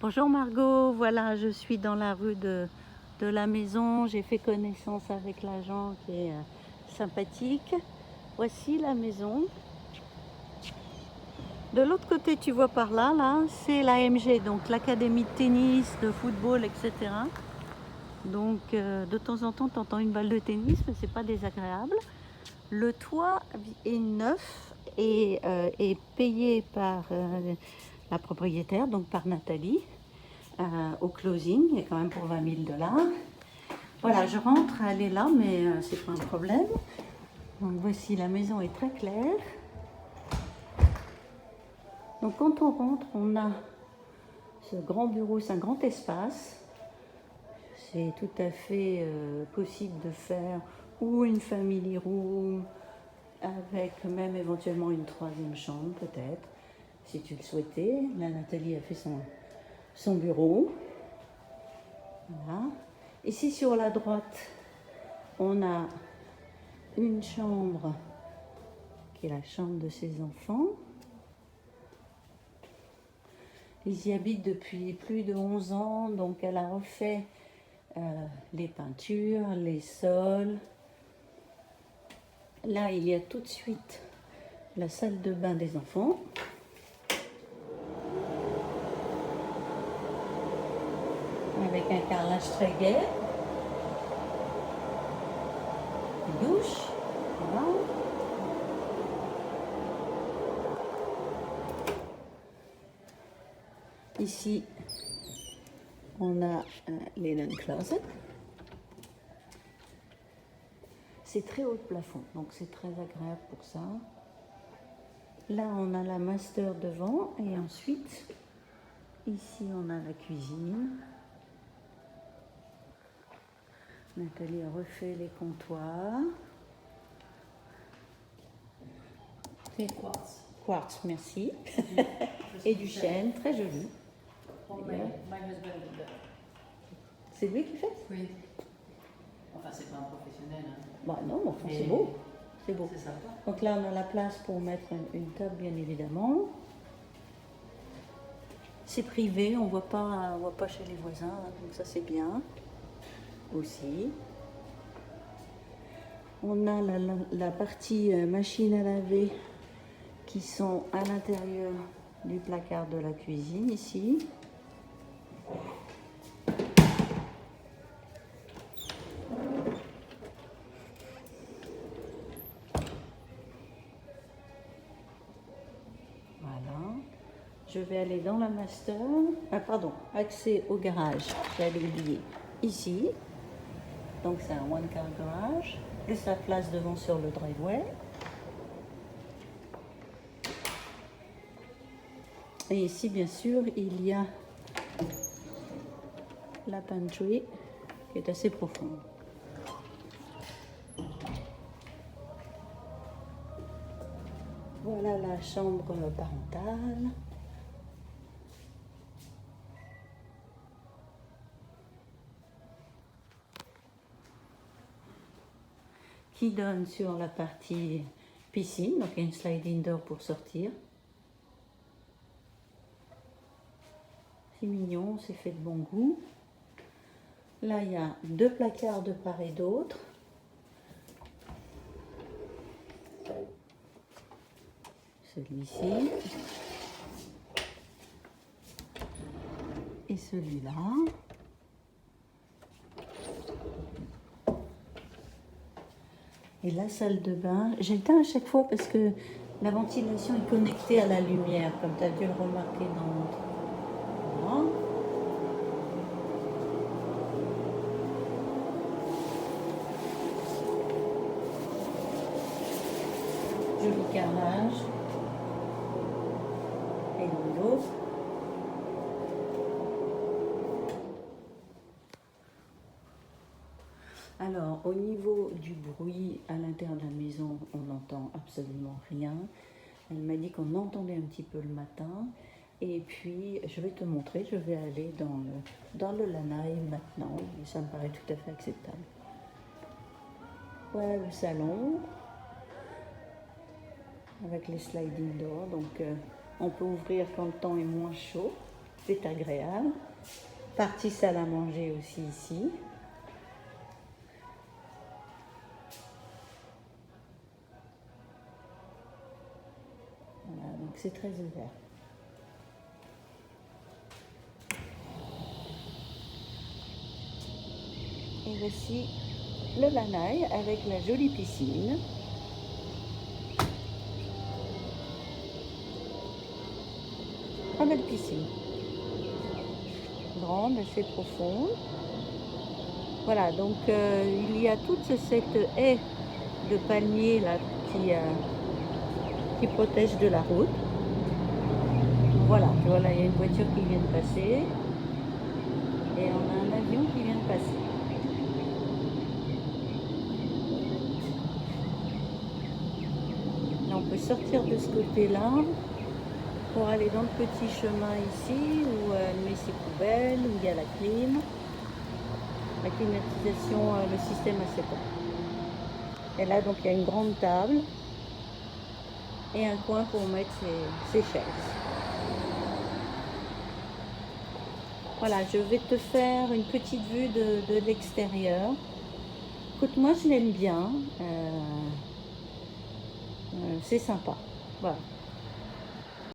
Bonjour Margot, voilà, je suis dans la rue de la maison. J'ai fait connaissance avec l'agent qui est sympathique. Voici la maison. De l'autre côté, tu vois par là, c'est l'AMG, donc l'académie de tennis, de football, etc. Donc de temps en temps, tu entends une balle de tennis, mais c'est pas désagréable. Le toit est neuf et est payé par la propriétaire, donc par Nathalie. Au closing, il y a quand même pour 20 000 $. Voilà, je rentre, elle est là, mais c'est pas un problème. Donc voici, la maison est très claire. Donc quand on rentre, on a ce grand bureau, c'est un grand espace. C'est tout à fait possible de faire ou une family room, avec même éventuellement une troisième chambre peut-être, si tu le souhaitais. Là, Nathalie a fait son bureau. Voilà. Ici sur la droite, on a une chambre qui est la chambre de ses enfants. Ils y habitent depuis plus de 11 ans, donc elle a refait les peintures, les sols. Là, il y a tout de suite la salle de bain des enfants. Avec un carrelage très gai. Une douche. Voilà. Ici, on a un linen closet. C'est très haut de plafond, donc c'est très agréable pour ça. Là, on a la master devant et ensuite, ici, on a la cuisine. Nathalie a refait les comptoirs. Et quartz, merci. Et du chêne, très joli. C'est lui qui fait? Oui. Enfin, c'est pas un professionnel. Hein. Bah non, enfin, c'est beau. C'est beau. C'est sympa. Donc là, on a la place pour mettre une table, bien évidemment. C'est privé, on voit pas chez les voisins, hein, donc ça c'est bien aussi. On a la partie machine à laver qui sont à l'intérieur du placard de la cuisine ici. Voilà. Je vais aller dans la master. Ah pardon, accès au garage. J'allais oublier. Ici. Donc c'est un one car garage. Plus la place devant sur le driveway. Et ici, bien sûr, il y a la pantry qui est assez profonde. Voilà la chambre parentale. Qui donne sur la partie piscine, donc il y a une sliding door pour sortir. C'est mignon, c'est fait de bon goût. Là, il y a deux placards de part et d'autre. Celui-ci. Et celui-là. Et la salle de bain, j'éteins à chaque fois parce que la ventilation est connectée à la lumière, comme tu as dû le remarquer dans notre... Voilà. Joli carrelage. Et l'autre. Alors, au niveau du bruit à l'intérieur de la maison, on n'entend absolument rien. Elle m'a dit qu'on entendait un petit peu le matin. Et puis, je vais te montrer, je vais aller dans le lanai maintenant. Et ça me paraît tout à fait acceptable. Voilà le salon, avec les sliding doors. Donc, on peut ouvrir quand le temps est moins chaud. C'est agréable. Partie salle à manger aussi ici. Voilà, donc c'est très ouvert. Et voici le lanai avec la jolie piscine. Très belle piscine. Grande, assez profonde. Voilà, donc il y a toute cette haie de palmiers là qui protège de la route. Voilà, il y a une voiture qui vient de passer et on a un avion qui vient de passer. Là, on peut sortir de ce côté-là pour aller dans le petit chemin ici où elle met ses poubelles, où il y a la clim. La climatisation, le système à 7 ans. Et là, donc, il y a une grande table et un coin pour mettre ses chaises. Voilà, je vais te faire une petite vue de l'extérieur. Écoute, moi, je l'aime bien. C'est sympa. Voilà.